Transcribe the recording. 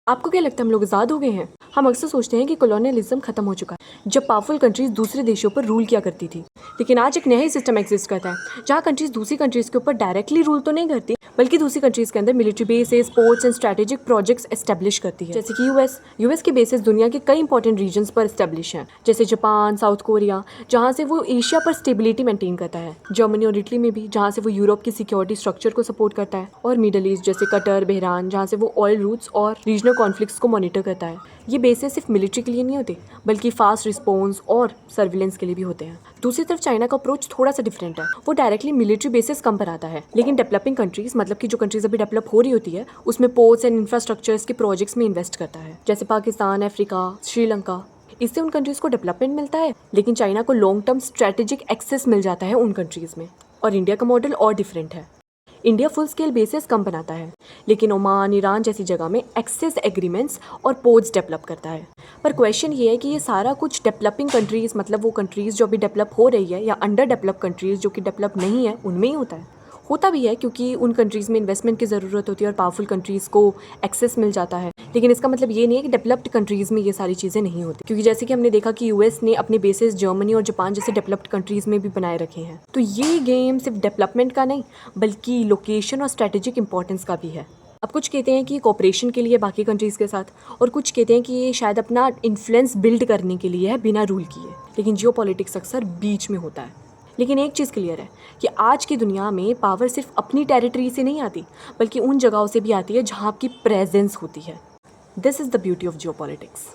आपको क्या लगता है हम लोग आज़ाद हो गए हैं? हम अक्सर सोचते हैं कि कॉलोनियलिज्म खत्म हो चुका है, जब पावरफुल कंट्रीज दूसरे देशों पर रूल किया करती थी। लेकिन आज एक नया ही सिस्टम एग्जिस्ट करता है, जहाँ कंट्रीज दूसरी कंट्रीज के ऊपर डायरेक्टली रूल तो नहीं करती, बल्कि दूसरी कंट्रीज के अंदर military bases, ports and strategic projects establish करती है। जैसे कि यूएस के बेसेस दुनिया के कई इंपॉर्टेंट रीजन्स पर एस्टेब्लिश हैं, जैसे जापान, साउथ कोरिया, जहाँ से वो एशिया पर स्टेबिलिटी मेंटेन करता है, जर्मनी और इटली में भी, जहाँ से वो यूरोप की सिक्योरिटी स्ट्रक्चर को सपोर्ट करता है, और मिडल ईस्ट जैसे कतर, बहरान, जहाँ से वो ऑयल रूट्स और रीजनल कॉन्फ्लिक्ट्स को मॉनिटर करता है। ये बेसेस सिर्फ मिलिट्री के लिए नहीं होते, बल्कि फास्ट रिस्पॉन्स और सर्विलेंस के लिए भी होते हैं। दूसरी तरफ चाइना का अप्रोच थोड़ा सा डिफरेंट है। वो डायरेक्टली मिलिट्री बेसिस कम पर आता है, लेकिन डेवलपिंग कंट्रीज, मतलब कि जो कंट्रीज अभी डेवलप हो रही होती है, उसमें पोर्ट्स एंड इंफ्रास्ट्रक्चर्स के प्रोजेक्ट्स में इन्वेस्ट करता है, जैसे पाकिस्तान, अफ्रीका, श्रीलंका। इससे उन कंट्रीज को डेवलपमेंट मिलता है, लेकिन चाइना को लॉन्ग टर्म स्ट्रेटेजिक एक्सेस मिल जाता है उन कंट्रीज में। और इंडिया का मॉडल और डिफरेंट है। इंडिया फुल स्केल बेसिस कम बनाता है, लेकिन ओमान, ईरान जैसी जगह में एक्सेस एग्रीमेंट्स और पोर्ट्स डेवलप करता है। पर क्वेश्चन ये है कि ये सारा कुछ डेवलपिंग कंट्रीज़, मतलब वो कंट्रीज़ जो अभी डेवलप हो रही है, या अंडर डेवलप कंट्रीज़ जो कि डेवलप नहीं है, उनमें ही होता भी है, क्योंकि उन कंट्रीज़ में इन्वेस्टमेंट की ज़रूरत होती है और पावरफुल कंट्रीज़ को एक्सेस मिल जाता है। लेकिन इसका मतलब ये नहीं है कि डेवलप्ड कंट्रीज़ में ये सारी चीज़ें नहीं होती, क्योंकि जैसे कि हमने देखा कि यूएस ने अपने बेसिस जर्मनी और जापान जैसे डेवलप्ड कंट्रीज़ में भी बनाए रखे हैं। तो ये गेम सिर्फ डेवलपमेंट का नहीं, बल्कि लोकेशन और स्ट्रेटेजिक इंपॉर्टेंस का भी है। अब कुछ कहते हैं कि कोऑपरेशन के लिए बाकी कंट्रीज़ के साथ, और कुछ कहते हैं कि ये शायद अपना इन्फ्लुएंस बिल्ड करने के लिए है, बिना रूल किए। लेकिन जियोपॉलिटिक्स अक्सर बीच में होता है। लेकिन एक चीज़ क्लियर है कि आज की दुनिया में पावर सिर्फ अपनी टेरिटरी से नहीं आती, बल्कि उन जगहों से भी आती है जहाँ आपकी प्रेजेंस होती है। This is the beauty of geopolitics.